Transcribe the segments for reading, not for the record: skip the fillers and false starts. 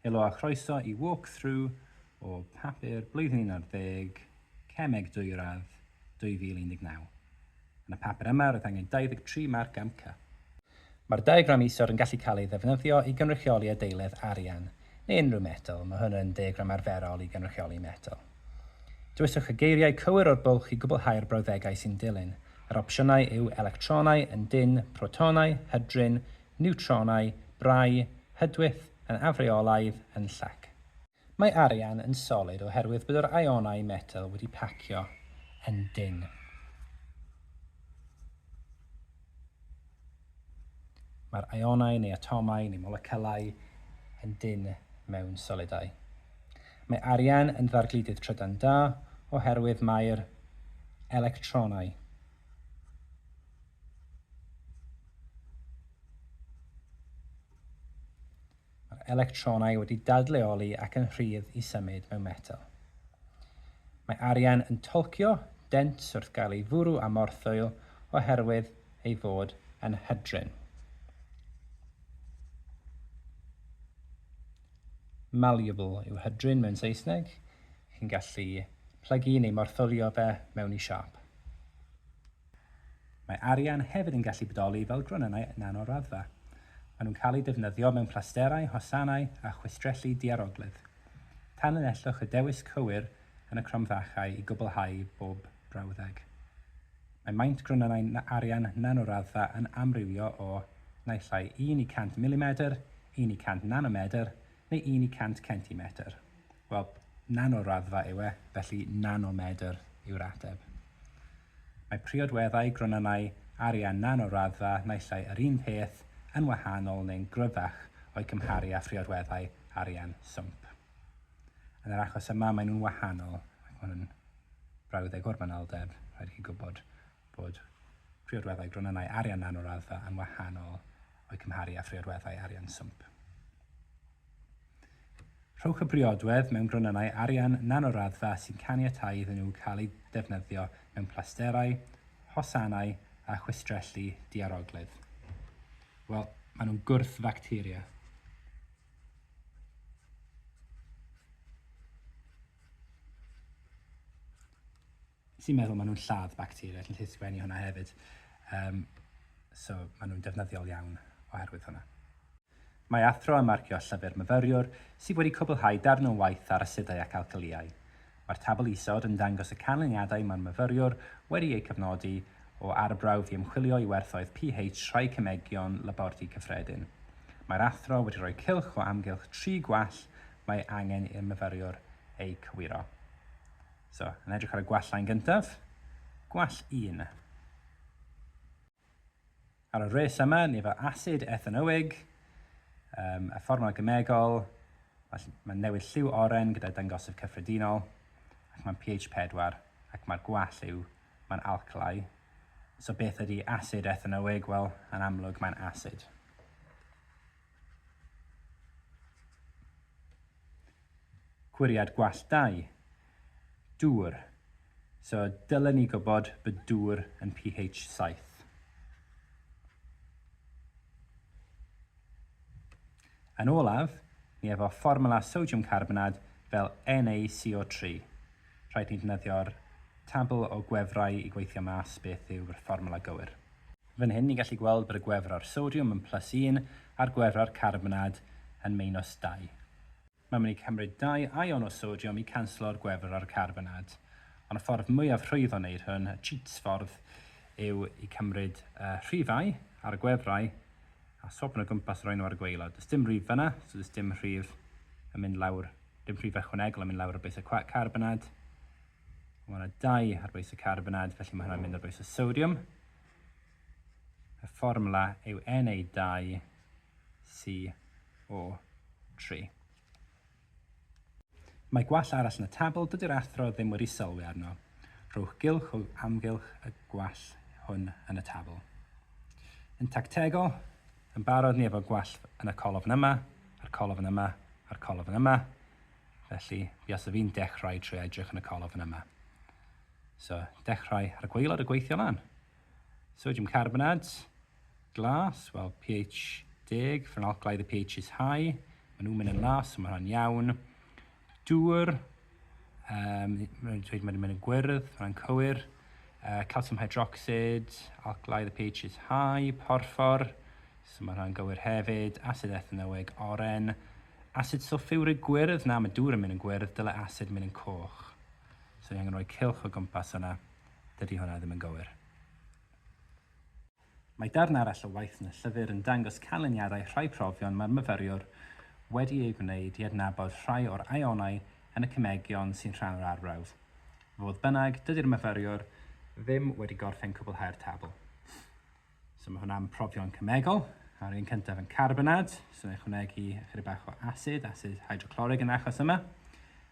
Helo a chroeso I walkthrough o papur blwyddyn 11, cemeg dwyradd 2019. Yn y papur yma roedd angen 23 marc am C. Mae'r diagram isod yn gallu cael ei ddefnyddio I gynrychioli adeiledd arian, neu unrhyw metal. Mae hwn yn diagram arferol I gynrychioli metal. Dywyswch y geiriau cywir o'r bwlch I gwblhau'r brawddegau sy'n dilyn. Yr opsiynau yw electronau yn dyn, protonau, hydryn, niwtronau, brau, hydwyth, yn afreolaidd yn llac. Mae arian yn solid oherwydd bod yr ionau metal wedi pacio yn dyn. Mae'r ionau neu atomau neu moleculau yn dyn mewn solidau. Mae arian yn ddargludydd trydan da oherwydd mae'r electronau. Mae'r electronau wedi dadleoli ac yn rhydd I symud mewn metal. Mae arian yn tolcio dent wrth gael ei fwrw a morthwyl oherwydd ei fod yn hydryn. Malleable yw hydryn mewn Saesneg. Chi'n gallu plygu neu morthwlio fe mewn I siap. Mae arian hefyd yn gallu bodoli fel gronynau nanoraddfa. Maen nhw'n cael eu defnyddio mewn plasterau, hosanau a chwistrellu diaroglydd. Tanlinellwch y dewis cywir yn y cromfachau I gwblhau bob brawddeg. Mae maint gronynau arian nanoraddfa yn amrywio o naill ai 1 I 100 mm, 1 I 100 nanometr neu 1 I 100 centimetr. Wel, nanoraddfa yw e, felly nanometr yw'r ateb. Mae priodweddau gronynau arian nanoraddfa naill ai yr un peth yn wahanol neu'n gryfach o'i cymharu â priodweddau arian swmp. Yn yr achos yma, maen nhw'n wahanol. Maen nhw'n brawddeg o'r manaldeb. Rhaid I chi gwybod bod priodweddau gronynau arian nanoraddfa yn wahanol o'i cymharu â priodweddau arian swmp. Rhowch y priodwedd mewn gronynau arian nanoraddfa sy'n caniatáu iddyn nhw cael eu defnyddio mewn plasterau, hosanau a chwistrellu diaroglydd. Wel, maen nhw'n gwrth bacteria. Sy'n meddwl maen nhw'n lladd bacteria, allwn chi sgwennu hwnna hefyd. So, maen nhw'n defnyddiol iawn oherwydd hwnna. Mae athro yn marcio llyfr myfyriwr sydd wedi cwblhau darn o waith ar asidau ac alcaliau. Mae'r tabl isod yn dangos y canlyniadau mae'r myfyriwr wedi eu cyfnodi o arbrawf I ymchwilio I werthoedd pH rhai cymegion labordy cyffredin. Mae'r athro wedi rhoi cylch o amgylch 3 gwall mae angen i'r myfyriwr eu cywiro. So, yn edrych ar y gwallau yn gyntaf, gwall 1. Ar y res yma, neu fel asid ethanoig, y fformula gymegol, mae'n newid lliw oren gyda dangosaf cyffredinol, ac mae'n pH 4, ac mae'r gwall yw, mae'n alcali. So beth ydy asid ethanoig? Wel, yn amlwg mae'n asid. Cwiriad gwall 2. Dŵr. So dylen ni gwybod bod dŵr yn pH 7. Yn olaf, ni efo fformula sodium carbonad fel NaCO3. Rhaid ni defnyddio'r tabl o gwefrau I gweithio mas beth yw'r fformula gywir. Fan hyn ni gallu gweld bod y gwefra'r sodium yn +1 a'r gwefra'r carbonad yn -2. Mae'n mynd I cymryd 2 ion o sodium I canslo'r gwefra'r carbonad. Ond y ffordd mwyaf rhwydd o wneud hwn, y cheats ffordd, yw I cymryd rhifau ar y gwefrau a swopn o gwmpas rhoi nhw ar y gwaelod. Does dim rhif fyna, so does dim rhif yn mynd lawr, dim rhif ychwanegol yn mynd lawr ar bwys y carbonad. Mae yna 2 ar bwys y carbonad, felly mae hwnna'n mynd ar bwys y sodium. Y fformula yw Na2CO3. Mae gwall arall yn y tabl, dydy'r athro ddim wedi sylwi arno. Rhowch gylch o amgylch y gwall hwn yn y tabl. Yn tactegol, yn barod ni efo gwall yn y colofn yma, a'r colofn yma, a'r colofn yma. Felly, buasaf fi'n dechrau trwy edrych yn y colofn yma. So, dechrau ar y gwaelod y gweithio lan. Sodium carbonate, glas, well, pH 10, for an alkali the pH is high, Maen nhw'n mynd yn las, so mae hwnna'n iawn. Dŵr, mae'n dweud mae'n mynd yn gwyrdd, mae'n cywir. Calcium hydroxide, alkali, the pH is high, porffor, so mae hwnna'n gywir hefyd. Acid ethanoic, oren. Acid sulfuric gwyrdd, na mae dŵr yn mynd yn gwyrdd, dyle acid mynd yn coch. So ni angen rhoi cylch o gwmpas hwnna, dydy hwnna ddim yn gywir. Mae darn arall o waith yn y llyfr yn dangos canlyniadau rhai profion mae'r myfyriwr wedi ei gwneud i adnabod rhai o'r ionau yn y cemegion sy'n rhan o'r arbrawf. Fodd bynnag, dydy'r myfyriwr ddim wedi gorffen cwblhau'r tabl. So mae hwnna'n profion cemegol. A'r un cyntaf yn carbonad, so ni'n ychwanegu chydig bach o acid hydrochloric yn achos yma.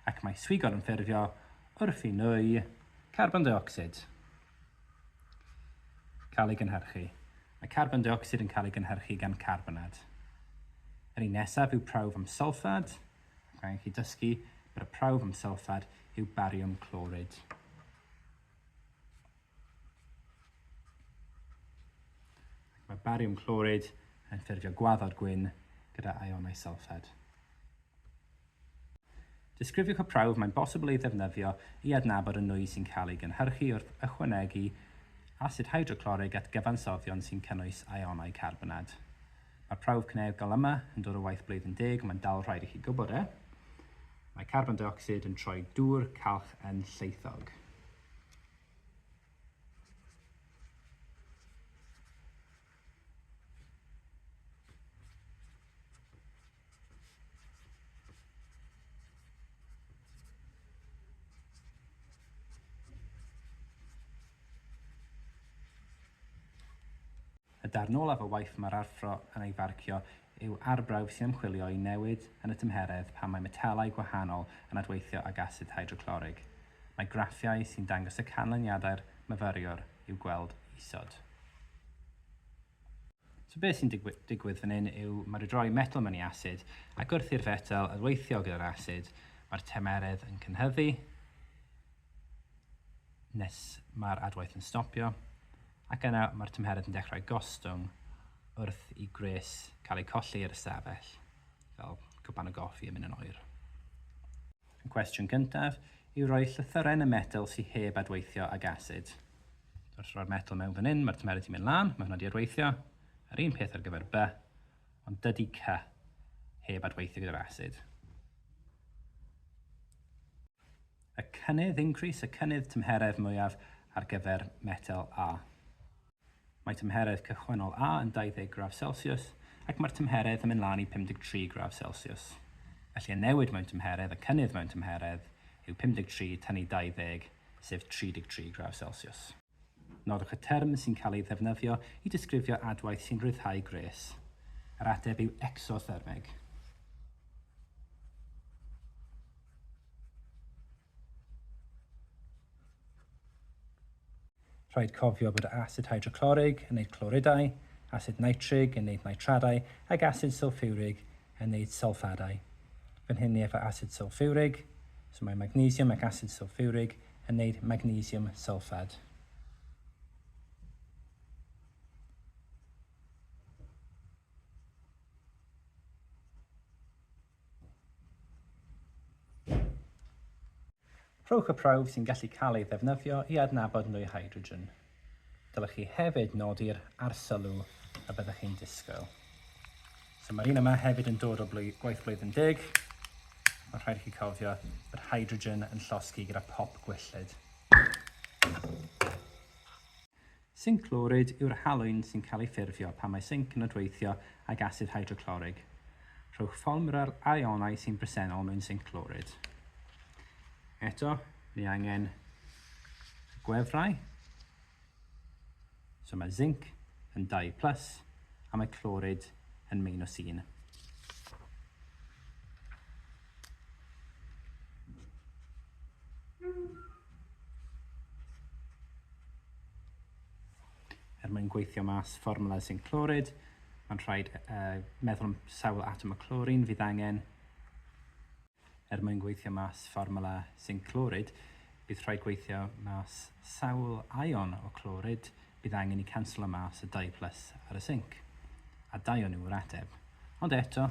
Ac mae swigod yn ffurfio wrth i nwy carbon dioxide. Cael ei gynhyrchu. Mae carbon dioxide yn cael ei gynhyrchu gan carbonad. Yr un nesaf yw prawf am sylfad. Ac angen chi dysgu bod y prawf am sylfad yw bariwm clorid. Mae bariwm clorid yn ffurfio gwaddod gwyn gyda ionau sylfad. Disgrifiwch y prawf mae'n bosibl ei ddefnyddio i adnabod y nwy sy'n cael ei gynhyrchu wrth ychwanegu acid hydrochloric at gyfansoddion sy'n cynnwys ionau carbonad. Mae'r prawf cemegol yma yn dod o waith Bl11, mae'n dal rhaid i chi gwybod e. Mae carbon dioxide yn troi dŵr calch yn lleithog. Y darn olaf o waith mae'r arthro yn ei farcio yw arbrawf sy'n ymchwilio i newid yn y tymheredd pan mae metalau gwahanol yn adweithio ag acid hydrochloric. Mae graffiau sy'n dangos y canlyniadau'r myfyriwr i'w gweld isod. So beth sy'n digwydd fan hyn yw mae'n rhoi metal mewn i acid ac wrth i'r fetal adweithio gyda'r acid, mae'r tymeredd yn cynhyddu nes mae'r adwaith yn stopio. Ac yna mae'r tymheredd yn dechrau gostwng wrth i gres cael ei colli i'r ystafell, fel cwpan o goffi yn mynd yn oer. Y cwestiwn gyntaf yw rhoi llythyren y metal sy'n heb adweithio ag acid. Wrth roi'r metal mewn fan hyn, mae'r tymheredd yn mynd lan, mae hwnna wedi adweithio. Yr un peth ar gyfer B, ond dydy C heb adweithio gyda'r acid. Y cynnydd increase, y cynnydd tymheredd mwyaf ar gyfer metal A. Mae tymheredd cychwynnol A yn 20 graf Celsius ac mae'r tymheredd yn mynd lan i 53 graf Celsius. Felly y newid mewn tymheredd, y cynnydd mewn tymheredd yw 53 tan i 20, sef 33 graf Celsius. Nodwch y term sy'n cael ei ddefnyddio i disgrifio adwaith sy'n rhyddhau gres. Yr ateb yw exothermeg. Rhaid cofio bod acid hydrochloric yn neud cloridau, acid nitrig yn neud nitradau ac acid sulfuric yn neud sylfadau. Fan hyn ni efo acid sulfuric, so mae magnesium ac acid sulfuric yn neud magnesium sylfad. Rhowch y prawf sy'n gallu cael ei ddefnyddio i adnabod nwy hydrogen. Dylech chi hefyd nodi'r arsylw a byddwch chi'n disgwyl. So mae'r un yma hefyd yn dod o gwaith Bl11. Mae'n rhaid i chi cofio bod hydrogen yn llosgi gyda pop gwyllyd. Zinc clorid yw'r halwyn sy'n cael ei ffurfio pan mae zinc yn adweithio ag acid hydrochloric. Rhowch ffolmra'r ionau sy'n bresennol mewn zinc clorid. Eto, ni angen gwefrau. So mae zinc yn 2+, a mae clorid yn -1. Mwyn gweithio mas fformula zinc clorid, mae'n rhaid meddwl am sawl atom o clorin fydd angen. Mwyn gweithio mas fformula zinc clorid, bydd rhaid gweithio mas sawl ion o clorid bydd angen i canslo mas y 2+ ar y zinc, a 2 o nhw yw'r ateb. Ond eto,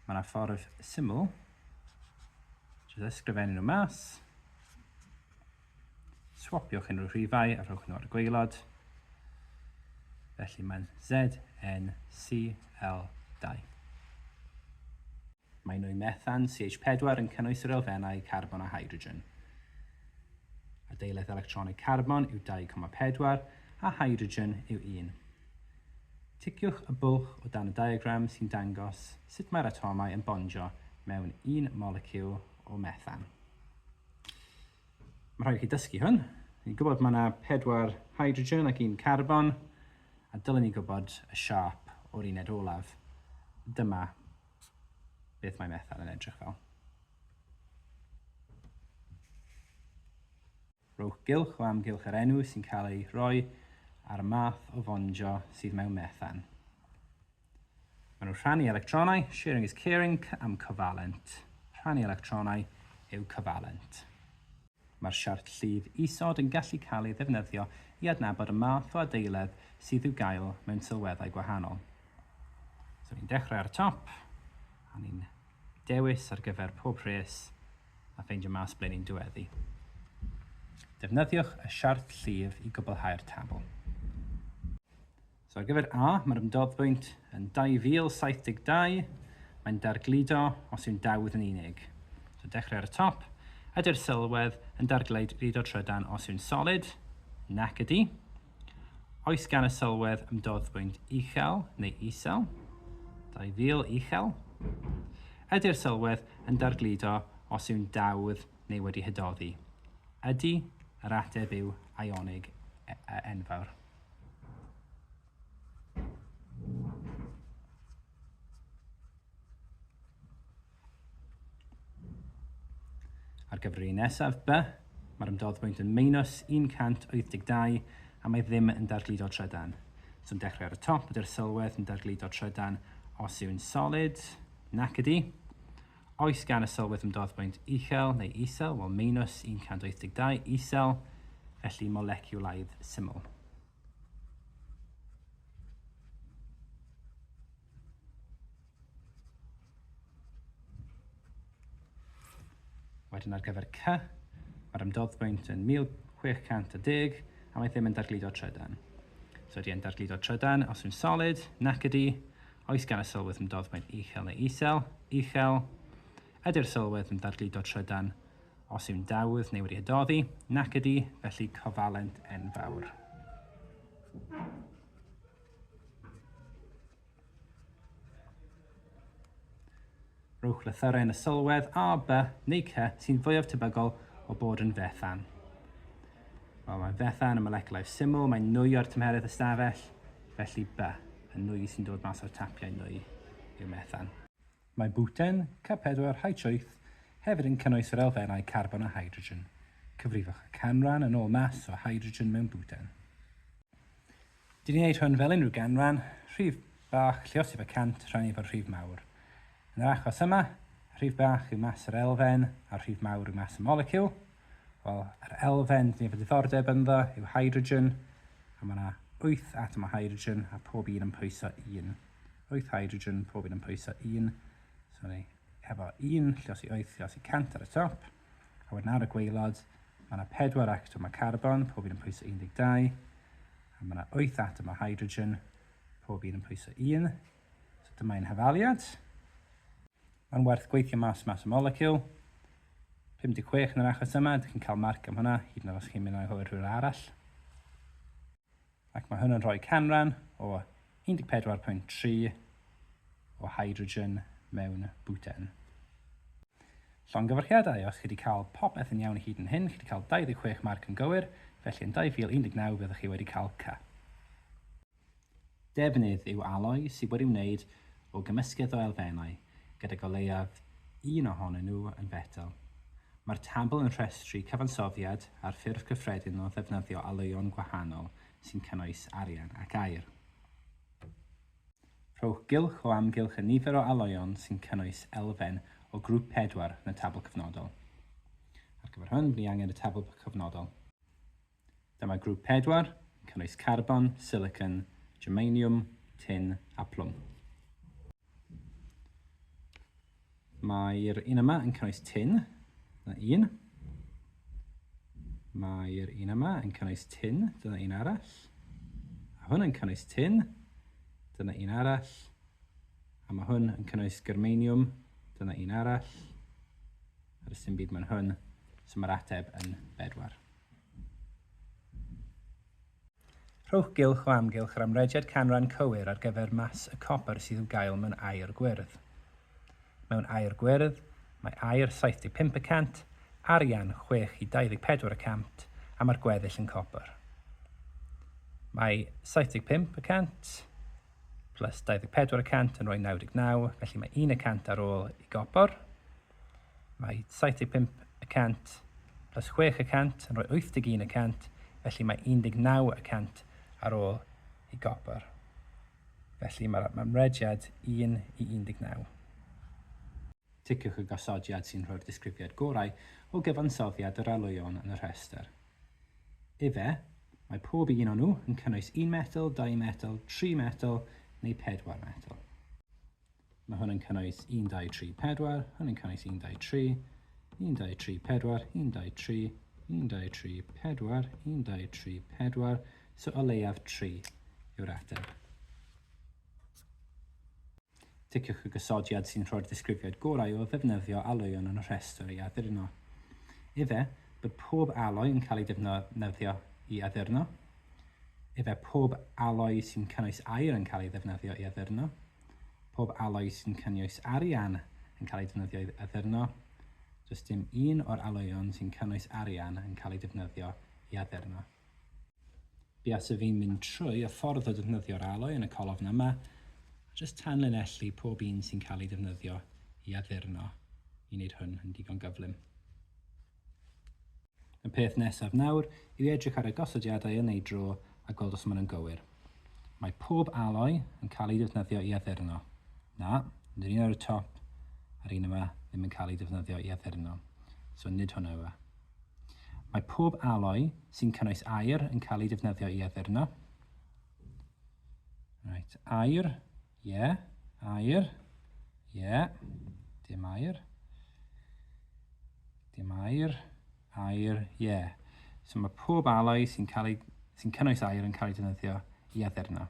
mae yna ffordd syml. Jyst ysgrifennu nhw mas. Swapiwch unrhyw rhifau a rhowch nhw ar y gwaelod. Felly mae'n ZnCl2. Mae nwy methan CH4 yn cynnwys yr elfennau carbon a hydrogen. Adeiledd electronig carbon yw 2,4 a hydrogen yw 1. Ticiwch y bwlch o dan y diagram sy'n dangos sut mae'r atomau yn bondio mewn un moleciwl o methan. Mae rhaid i chi dysgu hwn. Ni'n gwybod mae yna 4 hydrogen ac 1 carbon, a dylen ni gwybod y siâp o'r uned olaf. Dyma beth mae methan yn edrych fel. Rhowch gylch o amgylch yr enw sy'n cael ei roi ar y math o fondio sydd mewn methan. Maen nhw'n rhannu electronau, sharing is caring am covalent. Rhannu electronau yw covalent. Mae'r siart llif isod yn gallu cael ei ddefnyddio i adnabod y math o adeiledd sydd i'w gael mewn sylweddau gwahanol. So ni'n dechrau ar y top, a ni'n dewis ar gyfer pob rhes a ffeindio mas ble ni'n diweddu. Defnyddiwch y siart llif i gwblhau'r tabl. So ar gyfer A, mae'r ymdoddbwynt yn 2072, mae'n dargludo os yw'n dawdd yn unig. So dechrau ar y top, ydy'r sylwedd yn dargludo trydan os yw'n solid, nac ydy. Oes gan y sylwedd ymdoddbwynt uchel neu isel, 2000 uchel. Ydy'r sylwedd yn dargludo os yw'n dawdd neu wedi hydoddi. Ydy, yr ateb yw ionig enfawr. Ar gyfer un nesaf, B, mae'r ymdoddbwynt yn -182 a mae ddim yn dargludo trydan. So yn dechrau ar y top, ydy'r sylwedd yn dargludo trydan os yw'n solid, nac ydy. Oes gan y sylwedd ymdoddbwynt uchel neu isel, wel -182 isel, felly moleciwlaidd syml. Wedyn ar gyfer C, mae'r ymdoddbwynt yn 1610 a mae ddim yn dargludo trydan. So ydy e'n dargludo trydan os yw'n solid, nac ydy. Oes gan y sylwedd ymdoddbwynt uchel neu isel, uchel. Ydy'r sylwedd yn dargludo trydan os yw'n dawdd neu wedi hydoddi, nac ydy, felly covalent enfawr. Rhowch lythyrau yn y sylwedd A, B neu C sy'n fwyaf tebygol o bod yn fethan. Wel, mae fethan yn moleciwlaidd syml, mae'n nwy o'r tymheredd ystafell, felly B, y nwy sy'n dod mas o'r tapiau nwy yw methan. Mae bwten, C4H8, hefyd yn cynnwys yr elfennau carbon a hydrogen. Cyfrifwch y canran yn ôl mas o hydrogen mewn bwten. Dyn ni'n gwneud hwn fel unrhyw ganran, rhif bach lluosif y cant rhannu efo'r rhif mawr. Yn yr achos yma, rhif bach yw mas yr elfen a'r rhif mawr yw mas y moleciwl. Wel, yr elfen ni efo diddordeb ynddo yw hydrogen, a mae yna 8 atom o hydrogen a pob un yn pwyso 1. 8 hydrogen, pob un yn pwyso 1. So ni efo 1, lluosi 8, lluosi 100 ar y top. A wedyn ar y gwaelod, mae yna 4 atom o carbon, pob un yn pwyso 12. A mae yna 8 atom o hydrogen, pob un yn pwyso 1. So dyma ein hafaliad. Mae'n werth gweithio mas y moleciwl. 56 yn yr achos yma, ydych chi'n cael marc am hwnna, hyd yn oed os chi'n mynd o'i hwyr rhywun arall. Ac mae hwn yn rhoi canran o 14.3 o hydrogen mewn bwten. Llongyfarchiadau, os chi wedi cael popeth yn iawn hyd yn hyn, chi wedi cael 26 marc yn gywir, felly yn 2019 byddwch chi wedi cael C. Defnydd yw aloi sydd wedi wneud o gymysgedd o elfennau, gyda o leiaf un ohonyn nhw yn fetal. Mae'r tabl yn rhestru cyfansoddiad ar ffurf cyffredin o ddefnyddio aloion gwahanol sy'n cynnwys arian ac aer. Rhowch gylch o amgylch y nifer o aloion sy'n cynnwys elfen o grŵp 4 yn y tabl cyfnodol. Ar gyfer hwn, ni angen y tabl cyfnodol. Dyma grŵp 4 yn cynnwys carbon, silicon, germanium, tin a plwm. Mae'r un yma yn cynnwys tin, dyna un. Mae'r un yma yn cynnwys tin, dyna un arall. A hwn yn cynnwys tin, dyna un arall. A mae hwn yn cynnwys germanium, dyna un arall. A does dim byd mewn hwn, so mae'r ateb yn 4. Rhowch gylch o amgylch yr amrediad canran cywir ar gyfer mas y copr sydd i'w gael mewn aur gwyrdd. Mewn aur gwyrdd, mae aur 75%, arian 6 i 24% a mae'r gweddill yn copr. Mae 75% plus 24% yn rhoi 99, felly mae 1% ar ôl i gopr. Mae 75% plus 6% yn rhoi 81%, felly mae 19% ar ôl i gopr. Felly mae'r amrediad 1 i 19. Ticiwch y gosodiad sy'n rhoi'r disgrifiad gorau o gyfansoddiad yr alwyon yn y rhestr. Ife, mae pob un o'n nhw yn cynnwys 1 metal, 2 metal, 3 metal neu 4 metal. Mae hwn yn cynnwys 1, 2, 3, 4, hwn yn cynnwys 1, 2, 3, 1, 2, 3, 4, 1, 2, 3, 1, 2, 3, 4, 1, 2, 3, 4, so o leiaf 3 yw'r ateb. Ticiwch y gosodiad sy'n rhoi'r disgrifiad gorau o ddefnyddio alwyon yn y rhestr i addurno. Ife, bod pob aloi yn cael ei defnyddio i addurno. Ife, pob aloi sy'n cynnwys aur yn cael ei ddefnyddio i addurno. Pob aloi sy'n cynnwys arian yn cael ei defnyddio i addurno. Does dim un o'r alwyon sy'n cynnwys arian yn cael ei defnyddio i addurno. Buas y fi'n mynd trwy y ffordd o defnyddio'r aloi yn y colofn yma, jyst tanlinellu pob un sy'n cael ei defnyddio i addurno i wneud hwn yn digon gyflym. Y peth nesaf nawr yw edrych ar y gosodiadau yn ei dro a gweld os maen nhw'n gywir. Mae pob aloi yn cael ei defnyddio i addurno. Na, nid un ar y top a'r un yma ddim yn cael ei defnyddio i addurno. So nid hwnna yw e. Mae pob aloi sy'n cynnwys aur yn cael ei defnyddio i addurno. Right, aur, aur, dim aur, dim aur, aur, So mae pob aloi sy'n cynnwys aur yn cael ei defnyddio i addurno.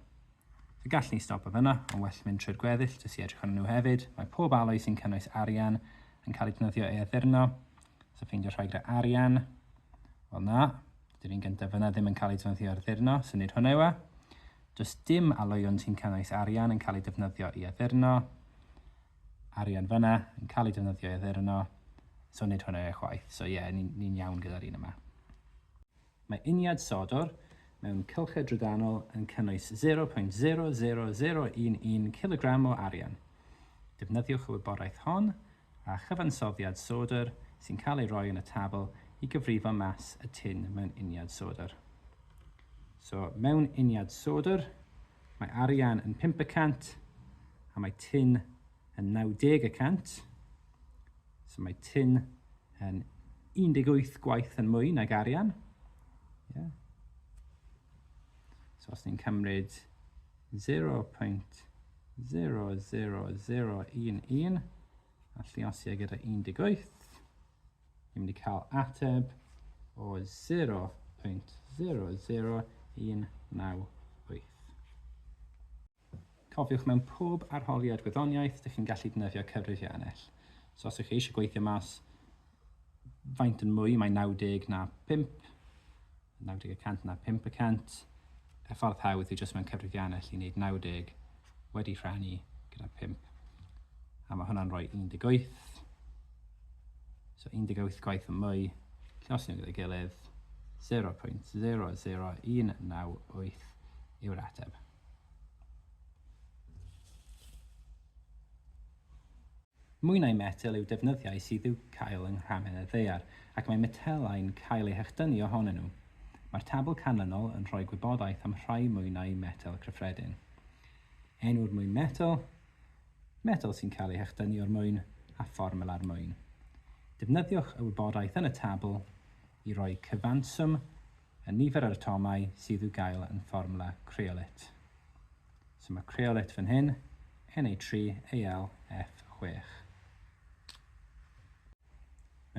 So gallwn ni stop o fyna, ond well mynd trwy'r gweddill, jyst i edrych arnyn nhw hefyd. Mae pob aloi sy'n cynnwys arian yn cael ei defnyddio i addurno. So ffeindio rhai gyda arian. Wel na, dy'r un gyntaf fyna ddim yn cael ei defnyddio i addurno, so nid hwnna yw e. Does dim alwyon sy'n cynnwys arian yn cael ei defnyddio i addurno. Arian fyna yn cael ei defnyddio i addurno, so nid hwnna yw e chwaith. So ni'n iawn gyda'r un yma. Mae uniad sodor mewn cylchau drydanol yn cynnwys 0.00011 kg o arian. Defnyddiwch y wybodaeth hon a chyfansoddiad sodor sy'n cael ei roi yn y tabl i gyfrifo mas y tin mewn uniad sodor. So mewn uniad sodor, mae arian yn 5% a mae tin yn 90%. So mae tin yn 18 gwaith yn mwy nag arian. So os ni'n cymryd 0.00011 a lluosi gyda 18, ni'n mynd i cael ateb o 0.00198. Cofiwch mewn pob arholiad gwyddoniaeth, ydych chi'n gallu defnyddio cyfrifiannell. So os ydych chi eisiau gweithio mas faint yn mwy, mae 90 na 5, 90% na 5%. Y ffordd hawdd yw jyst mewn cyfrifiannell i wneud 90 wedi rhannu gyda 5. A mae hwnna'n rhoi 18. So 18 gwaith yn mwy, llosni gyda'i gilydd, 0.00198 yw'r ateb. Mwynau metel yw defnyddiau sydd i'w cael yng nghramenau ddaear, ac mae metelau'n cael eu hechdynnu ohonyn nhw. Mae'r tabl canlynol yn rhoi gwybodaeth am rhai mwynau metel cyffredin. Enw'r mwyn metel, metel sy'n cael ei hechdynnu o'r mwyn a fformula'r mwyn. Defnyddiwch y wybodaeth yn y tabl i roi cyfanswm y nifer yr atomau sydd i'w gael yn fformula creolit. So mae creolit fan hyn, Na3Al F6.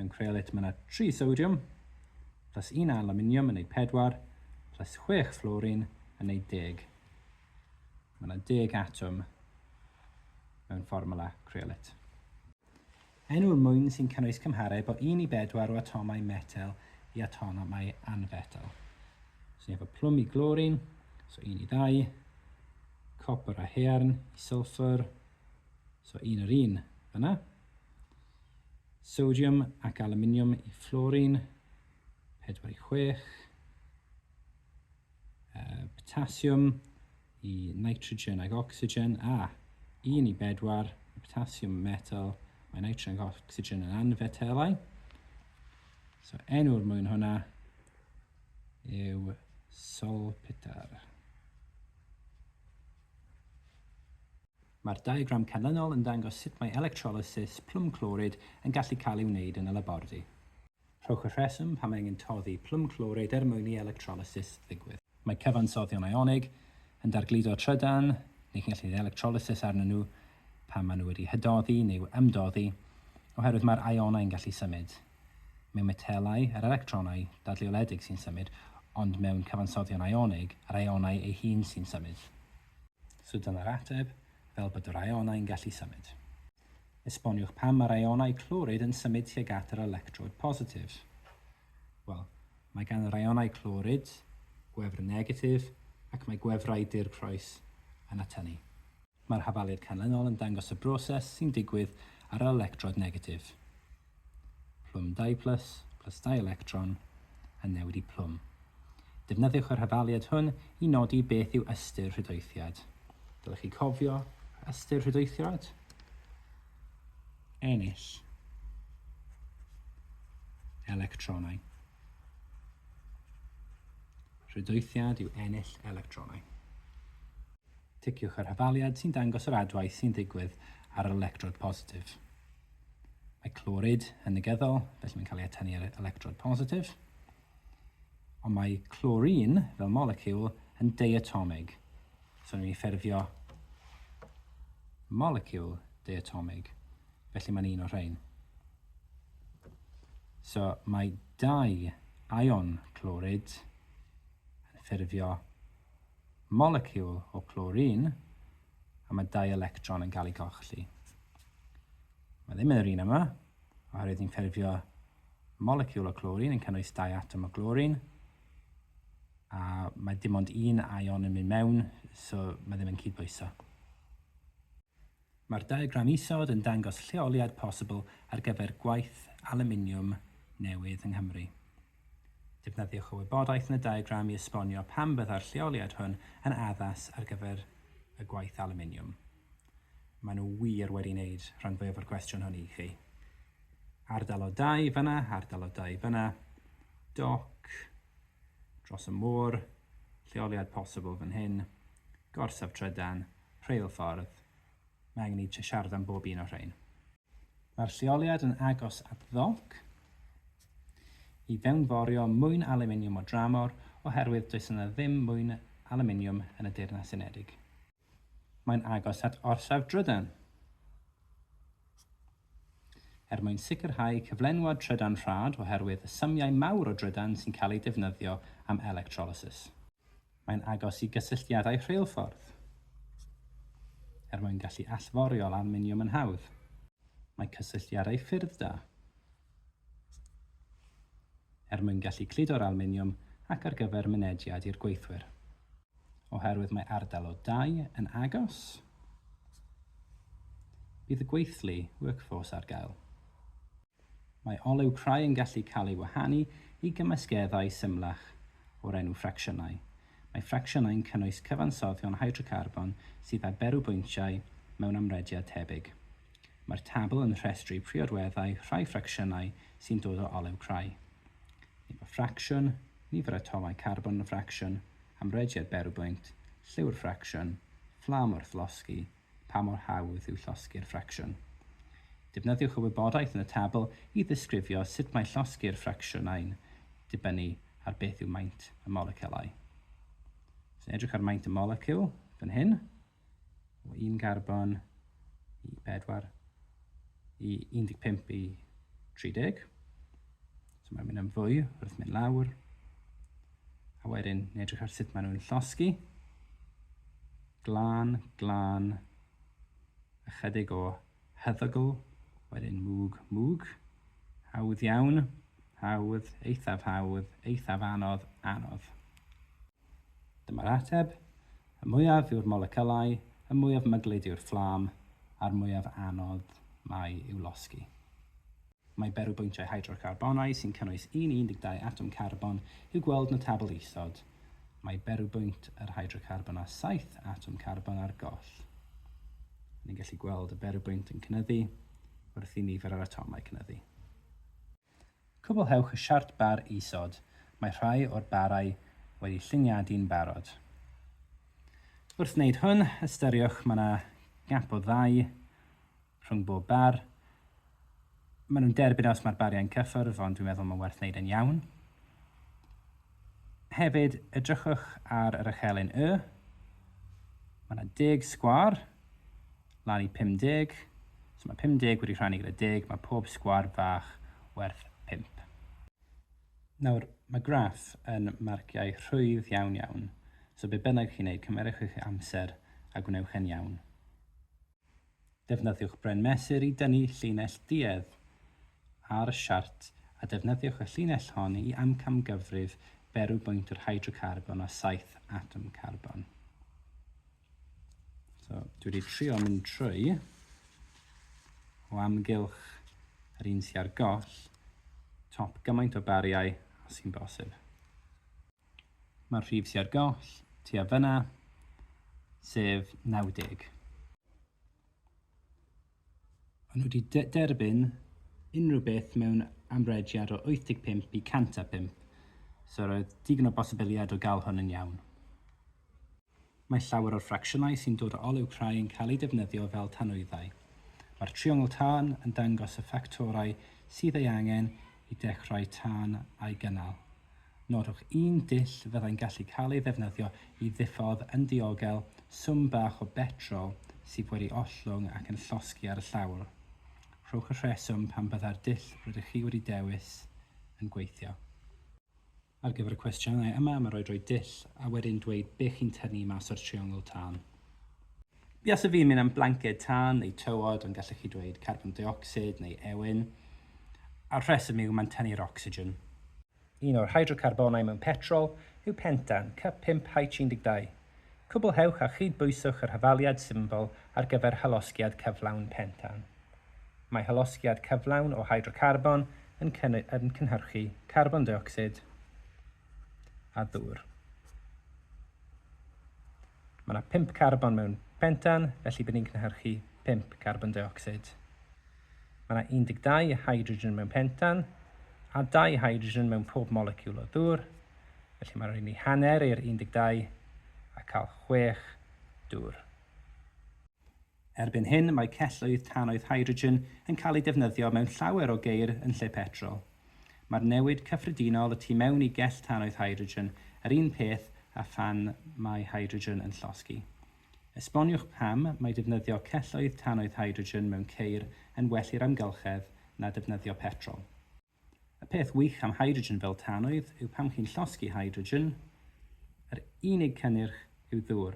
Mewn creolit mae yna 3 sodiwm, plus 1 aluminium yn neud 4, plus 6 fluorine yn neud 10. Mae yna 10 atom mewn fformula creolit. Enw'r mwyn sy'n cynnwys cymhareb o 1 i 4 o atomau metal i atomau anfetal. So ni efo plwm i glorin, so 1 i 2, copr a haearn i sylffr, so 1 yr 1 fyna. Sodiwm ac aluminium i fluorine, 4 i 6. Potassiwm i nitrogen ac oxygen, a 1 i 4, potassiwm metal, mae nitrogen ac oxygen yn anfetelau. So enw'r mwyn hwnna yw solpitar. Mae'r diagram canlynol yn dangos sut mae electrolysis plwm clorid yn gallu cael ei wneud yn y labordy. Rhowch y rheswm pam angen toddi plwm clorid mwyn i electrolysis ddigwydd. Mae cyfansoddion ionig yn dargludo trydan, neu chi'n gallu gwneud electrolysis arnyn nhw pan maen nhw wedi hydoddi neu ymdoddi, oherwydd mae'r ionau yn gallu symud. Mewn metelau, yr electronau dadleoledig sy'n symud, ond mewn cyfansoddion ionig, yr ionau eu hun sy'n symud. So dyna'r ateb, fel bod yr ionau yn gallu symud. Esboniwch pam mae'r ionau clorid yn symud tuag at yr electrod positif. Wel, mae gan yr ionau clorid gwefr negatif ac mae gwefrau dirprwys yn atynnu. Mae'r hafaliad canlynol yn dangos y broses sy'n digwydd ar yr electrod negatif. Plwm 2 plus 2 electron yn newid i plwm. Defnyddiwch yr hafaliad hwn i nodi beth yw ystyr rhydweithiad. Dylech chi cofio ystyr rhydweithiad? Ennill electronau. Rhydweithiad yw ennill electronau. Ticiwch yr hafaliad sy'n dangos yr adwaith sy'n digwydd ar yr electrod positif. Mae clorid yn negyddol, felly mae'n cael ei atynnu ar electrod positif. Ond mae clorin, fel moleciwl, yn diatomig. So ni'n ffurfio moleciwl diatomig, felly mae'n un o rhain. So mae 2 ion clorid yn ffurfio moleciwl o clorin, a mae 2 electron yn cael ei gochli. Mae ddim yn yr un yma, oherwydd ni'n ffurfio moleciwl o clorin yn cynnwys 2 atom o clorin, a mae dim ond 1 ion yn mynd mewn, so mae ddim yn cydbwyso. Mae'r diagram isod yn dangos lleoliad posibl ar gyfer gwaith aluminium newydd yng Nghymru. Defnyddiwch y wybodaeth yn y diagram i esbonio pam byddai'r lleoliad hwn yn addas ar gyfer y gwaith aluminium. Maen nhw wir wedi wneud rhan fwyaf o'r cwestiwn hwn i chi. Ardal o 2 fyna, ardal o 2 fyna, doc, dros y môr, lleoliad posibl fan hyn, gorsaf trydan, rheilffordd. Mae angen i siarad am bob un o rhain. Mae'r lleoliad yn agos at ddoc i fewnforio mwyn aluminium o dramor oherwydd does yna ddim mwyn aluminium yn y Deyrnas Unedig. Mae'n agos at orsaf drydan. Mwyn sicrhau cyflenwad trydan rhad oherwydd y symiau mawr o drydan sy'n cael ei defnyddio am electrolysis. Mae'n agos i gysylltiadau rheilffordd. Mwyn gallu allforiol aluminium yn hawdd. Mae cysylltiadau ffyrdd da. Mwyn gallu cludo'r aluminium ac ar gyfer mynediad i'r gweithwyr. Oherwydd mae ardal o 2 yn agos, bydd y gweithlu workforce ar gael. Mae olew crau yn gallu cael ei wahanu i gymysgeddau symlach o'r enw ffracsiynau. Mae ffracsiynau'n cynnwys cyfansoddion hydrocarbon sydd â berwbwyntiau mewn amrediad tebyg. Mae'r tabl yn rhestru priodweddau rhai ffracsiynau sy'n dod o olew crau. Efo ffracsiwn, nifer atomau carbon y ffracsiwn, amrediad berwbwynt, lliw'r ffracsiwn, fflam wrth losgi, pa mor hawdd yw llosgi'r ffracsiwn. Defnyddiwch y wybodaeth yn y tabl i ddisgrifio sut mae llosgi'r ffracsiynau'n dibynnu ar beth yw maint y moleciwlau. So edrych ar maint y moleciwl fan hyn, o 1 carbon i 4 i 15 i 30. So mae'n mynd yn fwy wrth mynd lawr. A wedyn, ni'n edrych ar sut maen nhw'n llosgi. Glân, glân, ychydig o hyddygl, wedyn mwg, mwg. Hawdd iawn, hawdd, eithaf anodd, anodd. Dyma'r ateb. Y mwyaf yw'r moleciwlau, y mwyaf myglyd yw'r fflam, a'r mwyaf anodd mae i'w losgi. Mae berwbwyntiau hydrocarbonau sy'n cynnwys 1,12 atom carbon i'w gweld yn y tabl isod. Mae berwbwynt yr hydrocarbon a 7 atom carbon ar goll. Ni'n gallu gweld y berwbwynt yn cynyddu wrth i nifer yr atomau cynyddu. Cwblhewch y siart bar isod. Mae rhai o'r barau wedi lluniadu'n barod. Wrth wneud hwn, ystyriwch mae yna gap o 2 rhwng bob bar. Maen nhw'n derbyn os mae'r bariau'n cyffwrdd, ond dwi'n meddwl mae'n werth wneud yn iawn. Hefyd, edrychwch ar yr ychelyn Y. Mae yna 10 sgwar, lan i 50. So mae 50 wedi rhannu gyda 10, mae pob sgwar fach werth 5. Nawr, mae graff yn marciau rhwydd iawn iawn. So be bynnag chi'n neud, cymerwch eich amser a gwnewch yn iawn. Defnyddiwch bren mesur i dynnu llinell duedd ar y siart a defnyddiwch y llinell hon i amcamgyfrif berwbwynt yr hydrocarbon a 7 atom carbon. So, dwi wedi trio mynd trwy o amgylch yr un sy'n ar goll, top gymaint o bariau os sy'n bosib. Mae'r rhif sy'n ar goll, tua fyna, sef 90. Ond wedi derbyn unrhyw beth mewn amrediad o 85 i 105, so roedd digon o bosibiliad o gael hwn yn iawn. Mae llawer o'r ffracsiynau sy'n dod o olew crau yn cael eu defnyddio fel tanwyddau. Mae'r triongl tân yn dangos y ffactorau sydd ei angen i dechrau tân a'i gynnal. Nodwch un dull fyddai'n gallu cael ei ddefnyddio i ddiffodd yn diogel swm bach o betrol sydd wedi ollwng ac yn llosgi ar y llawr. Rhowch y rheswm pan byddai'r dull rydych chi wedi dewis yn gweithio. Ar gyfer y cwestiynau yma, mae rhoi dull a wedyn dweud beth chi'n tynnu mas o'r triongl tân. Buas y fi'n mynd am blanced tân neu tywod, ond gallech chi dweud carbon dioxide neu ewyn. A'r rheswm yw mae'n tynnu'r ocsigen. Un o'r hydrocarbonau mewn petrol yw pentan, C5H12. Cwblhewch a chydbwyswch yr hyfaliad symbol ar gyfer hylosgiad cyflawn pentan. Mae hylosgiad cyflawn o hydrocarbon yn cynhyrchu carbon dioxide a ddŵr. Mae yna 5 carbon mewn pentan, felly bydd ni'n cynhyrchu 5 carbon dioxide. Mae yna 12 hydrogen mewn pentan a 2 hydrogen mewn pob moleciwl o ddŵr, felly mae'n rhaid ni hanner i'r 12 a cael 6 dŵr. Erbyn hyn, mae celloedd tannoedd hydrogen yn cael ei defnyddio mewn llawer o geir yn lle petrol. Mae'r newid cyffredinol y tu mewn i gell tannoedd hydrogen yr un peth a phan mae hydrogen yn llosgi. Esboniwch pam mae defnyddio celloedd tannoedd hydrogen mewn ceir yn well i'r amgylchedd na defnyddio petrol. Y peth wych am hydrogen fel tannoedd yw pam chi'n llosgi hydrogen, yr unig cynnyrch yw ddŵr.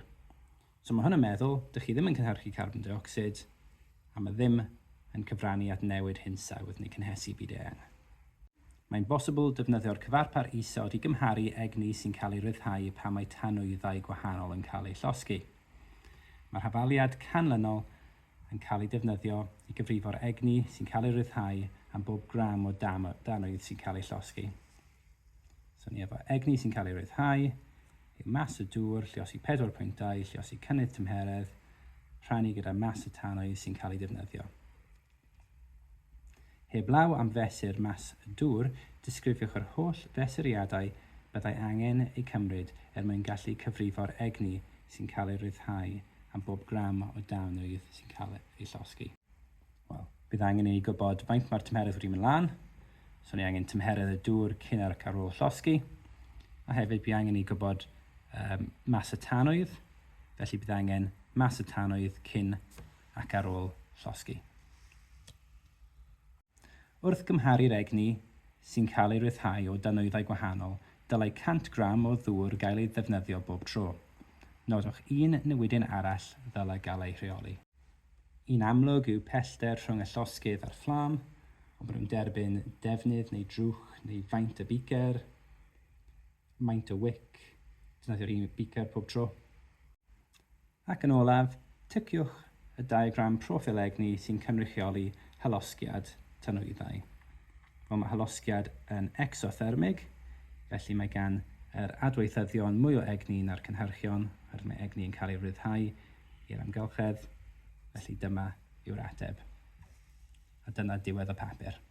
So mae hwn yn meddwl, dych chi ddim yn cynhyrchu carbon dioxide, a mae ddim yn cyfrannu at newid hinsawdd neu cynhesu byd eang. Mae'n bosibl defnyddio'r cyfarpar isod i gymharu egni sy'n cael ei ryddhau pan mae tanwyddau gwahanol yn cael eu llosgi. Mae'r hafaliad canlynol yn cael ei defnyddio i gyfrifo'r egni sy'n cael ei ryddhau am bob gram o danwydd sy'n cael ei llosgi. So ni efo egni sy'n cael ei ryddhau, yw mas y dŵr, lluosi 4.2, lluosi cynnydd tymheredd, rhannu gyda mas y tannoedd sy'n cael ei defnyddio. Heblaw am fesur mas y dŵr, disgrifiwch yr holl fesuriadau byddai angen eu cymryd mwyn gallu cyfrifo'r egni sy'n cael ei ryddhau am bob gram o danwydd sy'n cael ei llosgi. Wel, bydd angen i ni gwybod faint mae'r tymheredd wedi mynd lan, so ni angen tymheredd y dŵr cyn ac ar ôl llosgi, a hefyd bydd angen i ni gwybod mas y tanwydd, felly bydd angen mas y tanwydd cyn ac ar ôl llosgi. Wrth gymharu'r egni sy'n cael ei ryddhau o dynwyddau gwahanol, dylai 100 gram o ddŵr gael ei ddefnyddio bob tro. Nodwch un newidyn arall ddylai gael ei rheoli. Un amlwg yw pellter rhwng y llosgidd a'r fflam, ond maen nhw'n derbyn defnydd neu drwch neu faint y bicer, maint y wic, defnyddio'r un bicer pob tro. Ac yn olaf, ticiwch y diagram proffil egni sy'n cynrychioli hylosgiad tynwyddau. Wel, mae hylosgiad yn exothermig, felly mae gan yr adweithyddion mwy o egni na'r cynhyrchion, oherwydd mae egni yn cael ei ryddhau i'r amgylchedd, felly dyma yw'r ateb. A dyna diwedd y papur.